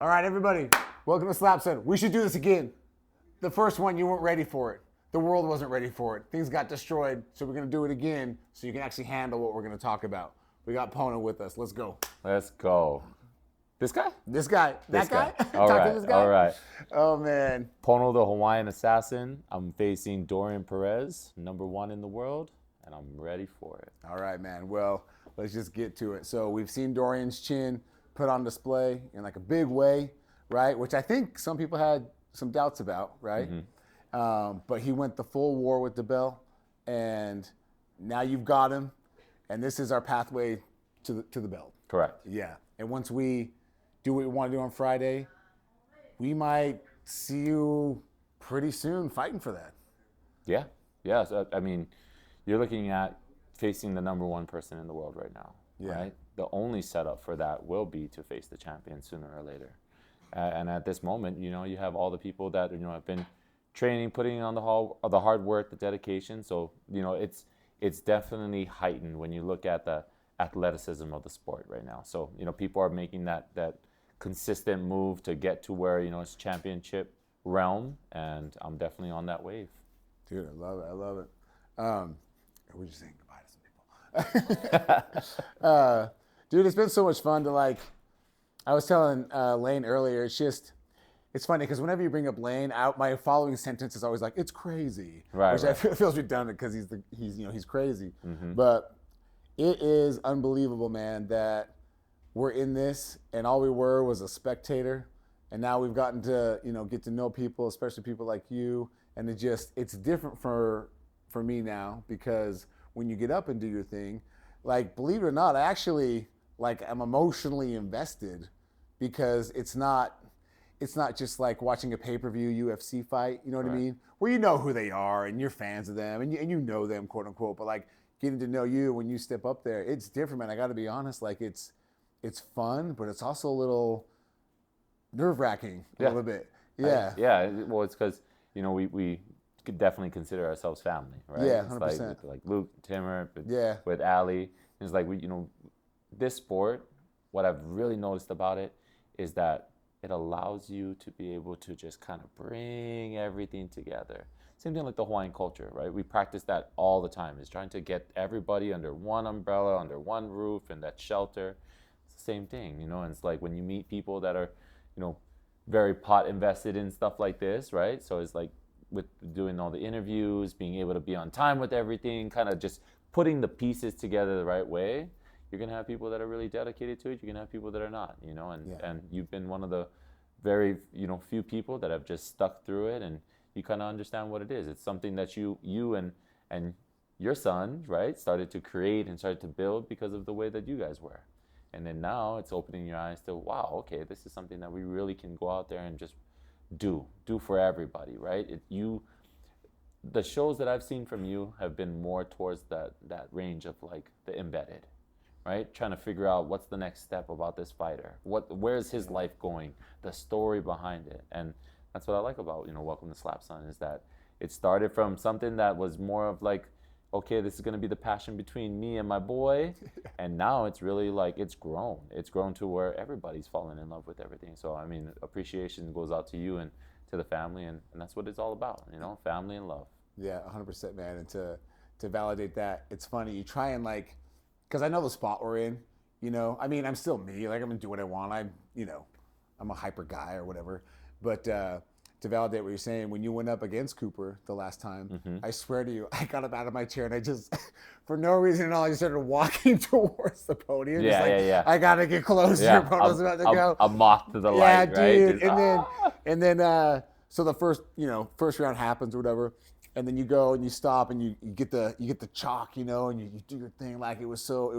All right, everybody, welcome to Slap Center. We should do this again. The first one, you weren't ready for it. The world wasn't ready for it. Things got destroyed, so we're going to do it again so you can actually handle what we're going to talk about. We got Pono with us. Let's go. Let's go. This guy? This guy. This That guy? All Talk right. to this guy? All right. Oh, man. Pono, the Hawaiian Assassin. I'm facing Dorian Perez, #1 in the world, and I'm ready for it. All right, man. Well, let's just get to it. So we've seen Dorian's chin put on display in like a big way, right? Which I think some people had some doubts about, right? But he went the full war with the bell, and now you've got him, and this is our pathway to the belt. Correct. Yeah. And once we do what we want to do on Friday, we might see you pretty soon fighting for that. Yeah. Yeah. So, I mean, you're looking at facing the #1 person in the world right now. Yeah. Right? The only setup for that will be to face the champion sooner or later. And at this moment, you have all the people that have been training, putting on the hard work, the dedication. So it's definitely heightened when you look at the athleticism of the sport right now. So people are making that consistent move to get to where it's championship realm, and I'm definitely on that wave. Dude, I love it. I love it. We're just saying goodbye to some people. Dude, it's been so much fun to I was telling Lane earlier, it's funny because whenever you bring up Lane, my following sentence is always like, it's crazy. Right, which right. I feel feels redundant because he's crazy. Mm-hmm. But it is unbelievable, man, that we're in this and all we were was a spectator. And now we've gotten to, get to know people, especially people like you. And it's different for me now because when you get up and do your thing, believe it or not, I actually I'm emotionally invested because it's not just like watching a pay-per-view UFC fight, you know what I mean? Where you know who they are and you're fans of them and you know them, quote unquote, but getting to know you when you step up there, it's different, man. I got to be honest, it's fun, but it's also a little nerve-wracking a little bit. Yeah. Well, it's because we could definitely consider ourselves family, right? Yeah, it's 100%. Like Luke, Timmer, Yeah. with Ali. It's like this sport. What I've really noticed about it is that it allows you to be able to just kind of bring everything together. Same thing like the Hawaiian culture, right? We practice that all the time. Is trying to get everybody under one umbrella, under one roof, and that shelter. It's the same thing, and it's like when you meet people that are, very pot invested in stuff like this, right? So it's like with doing all the interviews, being able to be on time with everything, kind of just putting the pieces together the right way. You're going to have people that are really dedicated to it. You're going to have people that are not, and you've been one of the very, few people that have just stuck through it, and you kind of understand what it is. It's something that you and your son, right, started to create and started to build because of the way that you guys were. And then now it's opening your eyes to, wow, okay, this is something that we really can go out there and just do for everybody, right? The shows that I've seen from you have been more towards that range of the embedded, right? Trying to figure out what's the next step about this fighter. Where's his life going? The story behind it. And that's what I like about, Welcome to Slap Son, is that it started from something that was more of okay, this is going to be the passion between me and my boy. And now it's really it's grown. It's grown to where everybody's fallen in love with everything. So, I mean, appreciation goes out to you and to the family. And that's what it's all about, family and love. Yeah, 100%, man. And to validate that, it's funny. You try and because I know the spot we're in, I mean, I'm still me. I'm going to do what I want. I'm a hyper guy or whatever. But to validate what you're saying, when you went up against Cooper the last time, I swear to you, I got up out of my chair and I just, for no reason at all, I just started walking towards the podium. Yeah. I got to get closer. Yeah, Pono's about to go. A moth to the light, right? Dude. And then, so the first round happens or whatever. And then you go and you stop and you get the chalk, and you do your thing. It was so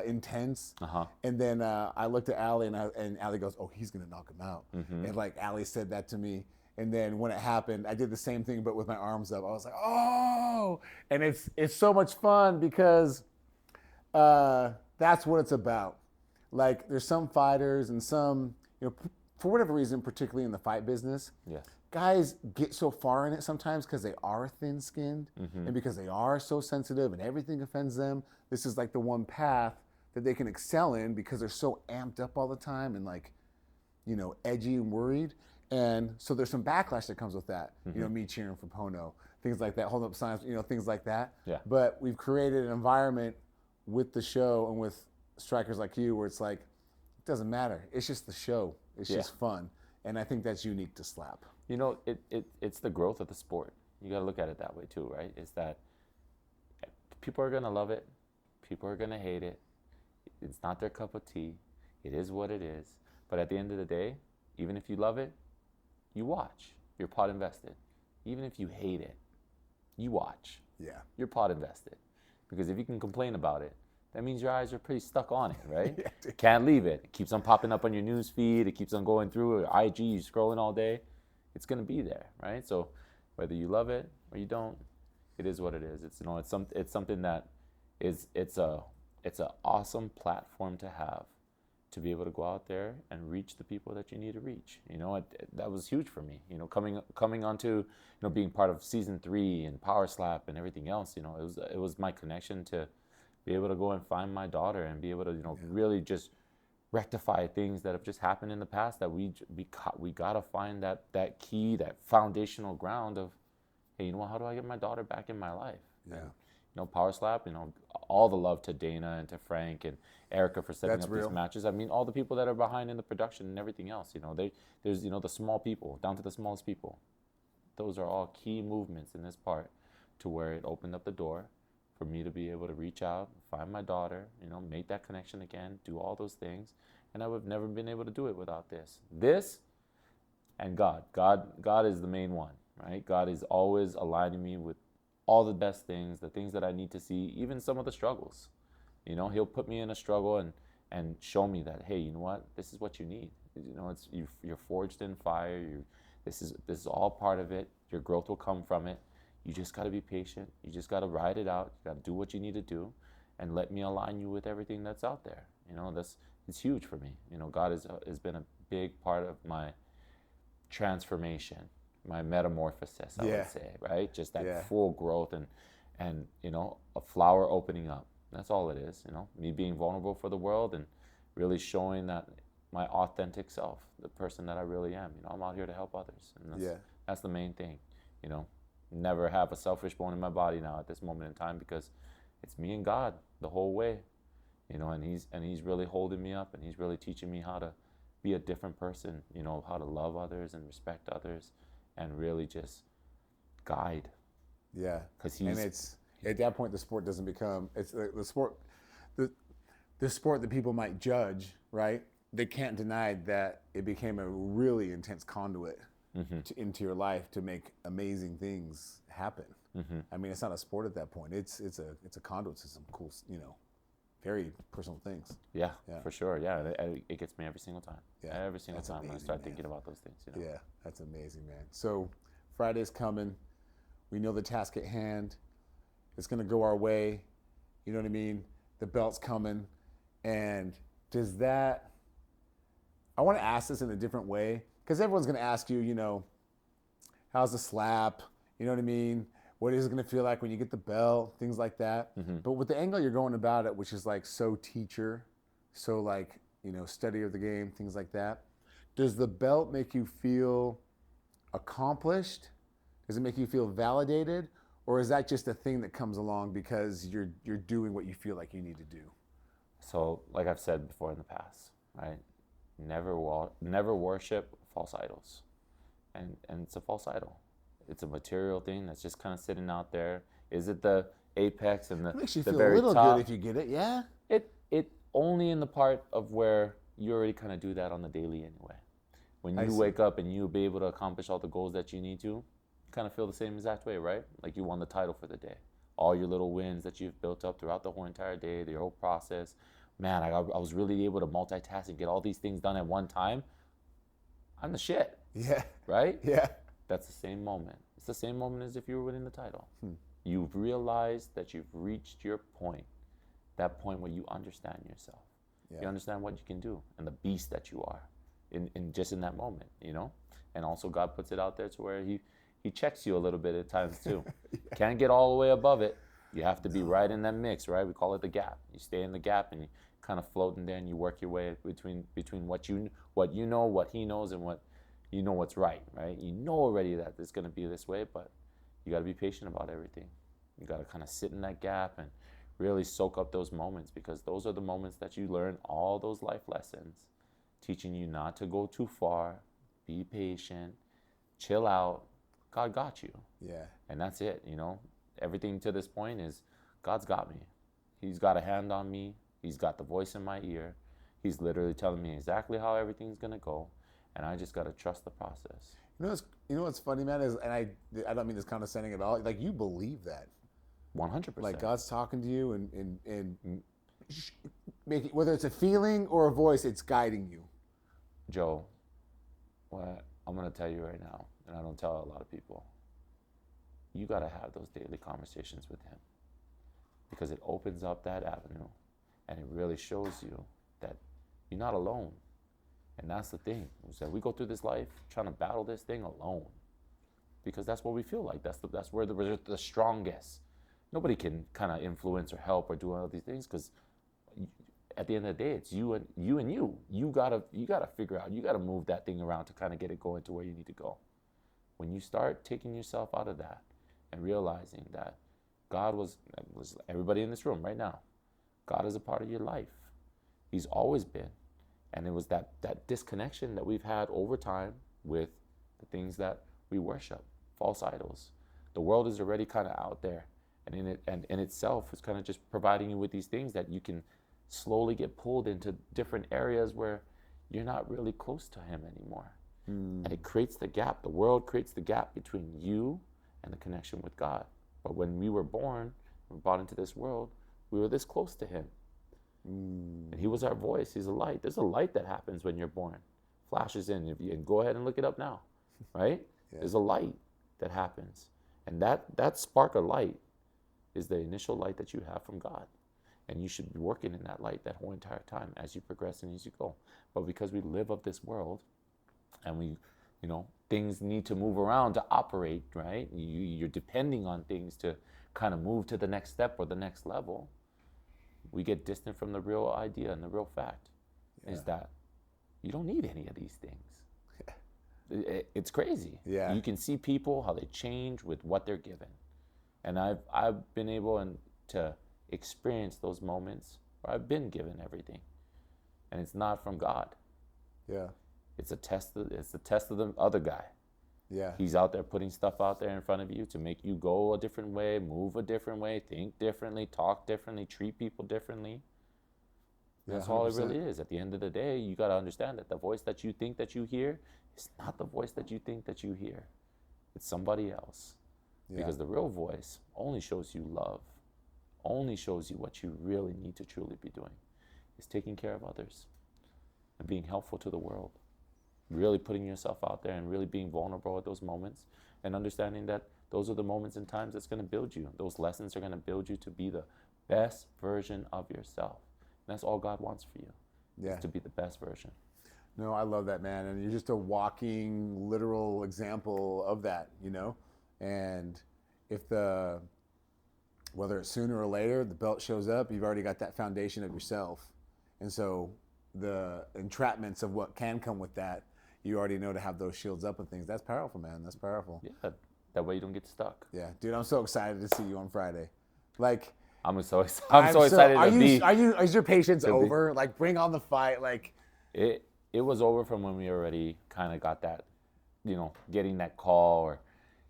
intense. And then I looked at Ali and Ali goes, "Oh, he's gonna knock him out." And Ali said that to me. And then when it happened, I did the same thing but with my arms up. I was like, "Oh!" And it's so much fun because that's what it's about. There's some fighters and some for whatever reason, particularly in the fight business. Yes. Guys get so far in it sometimes because they are thin-skinned and because they are so sensitive and everything offends them. This is the one path that they can excel in because they're so amped up all the time and edgy and worried. And so there's some backlash that comes with that. Me cheering for Pono, things like that, holding up signs, things like that. Yeah. But we've created an environment with the show and with strikers like you where it's like, it doesn't matter. It's just the show. It's just fun. And I think that's unique to slap. It's the growth of the sport. You got to look at it that way too, right? Is that people are going to love it. People are going to hate it. It's not their cup of tea. It is what it is. But at the end of the day, even if you love it, you watch. You're pot invested. Even if you hate it, you watch. Yeah. You're pot invested. Because if you can complain about it, that means your eyes are pretty stuck on it, right? Can't leave it. It keeps on popping up on your news feed. It keeps on going through your IG. You're scrolling all day. It's going to be there, right? So whether you love it or you don't, it is what it is. It's something that it's an awesome platform to have, to be able to go out there and reach the people that you need to reach. That was huge for me. Coming onto being part of season 3 and Power Slap and everything else. It was my connection to be able to go and find my daughter and be able to really just rectify things that have just happened in the past, that we gotta find that key, that foundational ground of, hey, how do I get my daughter back in my life? Yeah. Power Slap, all the love to Dana and to Frank and Erica for setting That's up real. these matches. I mean, all the people that are behind in the production and everything else, there's the small people, down to the smallest people. Those are all key movements in this part to where it opened up the door for me to be able to reach out, find my daughter, make that connection again, do all those things. And I would have never been able to do it without this. This and God. God is the main one, right? God is always aligning me with all the best things, the things that I need to see, even some of the struggles. He'll put me in a struggle and show me that, hey, you know what? This is what you need. You're forged in fire. This is all part of it. Your growth will come from it. You just got to be patient. You just got to ride it out. You got to do what you need to do, and let me align you with everything that's out there. It's huge for me. God has been a big part of my transformation, my metamorphosis, I would say, right? Just that full growth and a flower opening up. That's all it is. Me being vulnerable for the world and really showing that my authentic self, the person that I really am. I'm out here to help others, and that's the main thing. Never have a selfish bone in my body now at this moment in time, because it's me and God the whole way. And he's really holding me up, and he's really teaching me how to be a different person, how to love others and respect others and really just guide. Yeah. And it's at that point the sport doesn't become, it's the sport that people might judge, right? They can't deny that it became a really intense conduit into your life to make amazing things happen. I mean, it's not a sport at that point. It's a conduit to some cool, very personal things. Yeah, for sure. Yeah, it gets me every single time. Yeah, every single time amazing, when I start thinking about those things. Yeah, that's amazing, man. So Friday's coming. We know the task at hand. It's going to go our way. You know what I mean? The belt's coming. And does that, I want to ask this in a different way, because everyone's going to ask you, how's the slap? You know what I mean? What is it going to feel like when you get the belt? Things like that. But with the angle you're going about it, which is like so teacher, so like, study of the game, things like that. Does the belt make you feel accomplished? Does it make you feel validated? Or is that just a thing that comes along because you're doing what you feel like you need to do? So, like I've said before in the past, right? Never worship false idols. And it's a false idol. It's a material thing that's just kind of sitting out there. Is it the apex and It makes you the feel very a little top? good if you get it, yeah? It only in the part of where you already kind of do that on the daily anyway. When you wake up and you'll be able to accomplish all the goals that you need to, you kind of feel the same exact way, right? Like you won the title for the day. All your little wins that you've built up throughout the whole entire day, the whole process. Man, I was really able to multitask and get all these things done at one time. I'm the shit. Yeah. Right? Yeah. That's the same moment. It's the same moment as if you were winning the title. You've realized that you've reached your point, that point where you understand yourself. Yeah. You understand what you can do and the beast that you are in that moment, And also God puts it out there to where he checks you a little bit at times too. Can't get all the way above it. You have to be right in that mix, right? We call it the gap. You stay in the gap and kind of floating there, and you work your way between what you know, what he knows, and what you know what's right. You know already that it's going to be this way, but you got to be patient about everything. You got to kind of sit in that gap and really soak up those moments, because those are the moments that you learn all those life lessons, teaching you not to go too far, be patient, chill out. God got you. Yeah. And that's it, Everything to this point is God's got me. He's got a hand on me. He's got the voice in my ear. He's literally telling me exactly how everything's going to go, and I just got to trust the process. You know what's funny, man, is, and I don't mean this condescending at all, like, you believe that. 100%. Like, God's talking to you and make it, whether it's a feeling or a voice, it's guiding you. Joe, what I'm going to tell you right now, and I don't tell a lot of people, you got to have those daily conversations with him, because it opens up that avenue, and it really shows you that you're not alone. And that's the thing, is that we go through this life trying to battle this thing alone, because that's what we feel like. That's where we're the strongest. Nobody can kind of influence or help or do all these things, because at the end of the day, it's you and you. You gotta figure out. You gotta move that thing around to kind of get it going to where you need to go. When you start taking yourself out of that and realizing that God was everybody in this room right now, God is a part of your life. He's always been. And it was that disconnection that we've had over time with the things that we worship, false idols. The world is already kind of out there, and in itself is kind of just providing you with these things that you can slowly get pulled into different areas where you're not really close to him anymore. And it creates the gap. The world creates the gap between you and the connection with God. But when we were born, we were brought into this world, we were this close to him. And he was our voice. He's a light. There's a light that happens when you're born. Flashes in. And go ahead and look it up now, right? Yeah. There's a light that happens. And that spark of light is the initial light that you have from God. And you should be working in that light that whole entire time as you progress and as you go. But because we live of this world, and we, things need to move around to operate, right? You're depending on things to kind of move to the next step or the next level. We get distant from the real idea, and the real fact is that you don't need any of these things. It's crazy. Yeah. You can see people, how they change with what they're given. And I've been able to experience those moments where I've been given everything. And it's not from God. Yeah. It's a test of the other guy. Yeah. He's out there putting stuff out there in front of you to make you go a different way, move a different way, think differently, talk differently, treat people differently. That's 100%. All it really is. At the end of the day, you got to understand that the voice that you think that you hear is not the voice that you think that you hear. It's somebody else. Yeah. Because the real voice only shows you love, only shows you what you really need to truly be doing, is taking care of others and being helpful to the world. Really putting yourself out there and really being vulnerable at those moments, and understanding that those are the moments and times that's going to build you. Those lessons are going to build you to be the best version of yourself. And that's all God wants for you, is to be the best version. No, I love that, man. And you're just a walking, literal example of that, And if whether it's sooner or later, the belt shows up, you've already got that foundation of yourself. And so the entrapments of what can come with that, you already know to have those shields up and things. That's powerful, man. That's powerful. Yeah, that way you don't get stuck. Yeah, dude, I'm so excited to see you on Friday. Like, I'm so excited to be. Is your patience over? Like, bring on the fight. Like, it was over from when we already kind of got that, getting that call or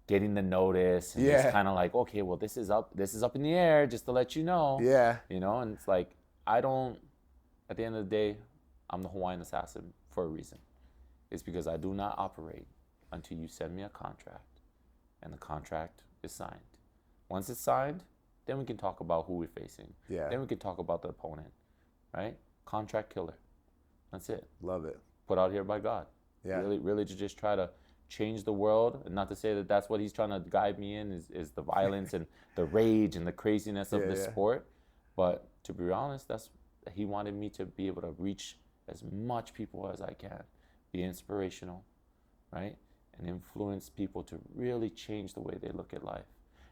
getting the notice, and just kind of like, okay, well, this is up in the air, just to let you know. Yeah. And it's like, at the end of the day, I'm the Hawaiian Assassin for a reason. It's because I do not operate until you send me a contract and the contract is signed. Once it's signed, then we can talk about who we're facing. Yeah. Then we can talk about the opponent, right? Contract killer. That's it. Love it. Put out here by God. Yeah. Really to just try to change the world. And not to say that that's what he's trying to guide me in, is the violence and the rage and the craziness of this sport. But to be honest, he wanted me to be able to reach as much people as I can. Be inspirational, right? And influence people to really change the way they look at life.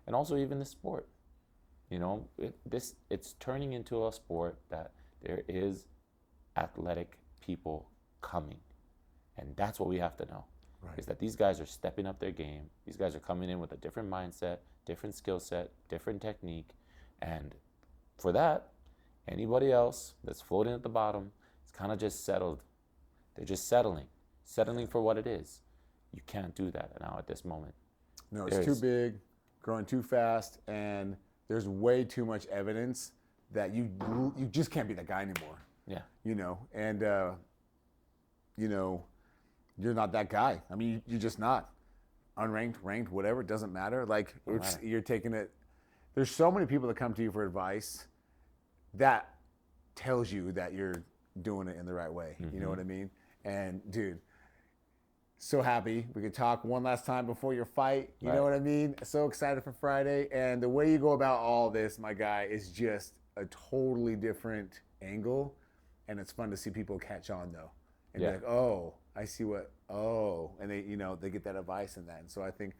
And also even the sport. It's turning into a sport that there is athletic people coming. And that's what we have to know. Right. Is that these guys are stepping up their game. These guys are coming in with a different mindset, different skill set, different technique. And for that, anybody else that's floating at the bottom is kind of just settled. They're just settling for what it is. You can't do that now at this moment. No, it's too big, growing too fast, and there's way too much evidence that you just can't be that guy anymore. Yeah. You know, and, you know, you're not that guy. I mean, you're just not. Unranked, ranked, whatever, it doesn't matter. Like, you're taking it. There's so many people that come to you for advice that tells you that you're doing it in the right way. Mm-hmm. You know what I mean? And, dude, so happy we could talk one last time before your fight. You know what I mean? So excited for Friday. And the way you go about all this, my guy, is just a totally different angle. And it's fun to see people catch on, though. And be like, oh, I see and they, you know, they get that advice and that. And so I think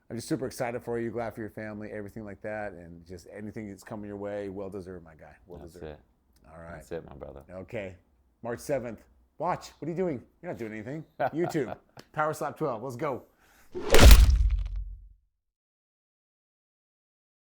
I'm just super excited for you, glad for your family, everything like that. And just anything that's coming your way, well deserved, my guy. Well deserved. That's it. All right. That's it, my brother. Okay. March 7th. Watch. What are you doing? You're not doing anything. YouTube. Power Slap 12. Let's go.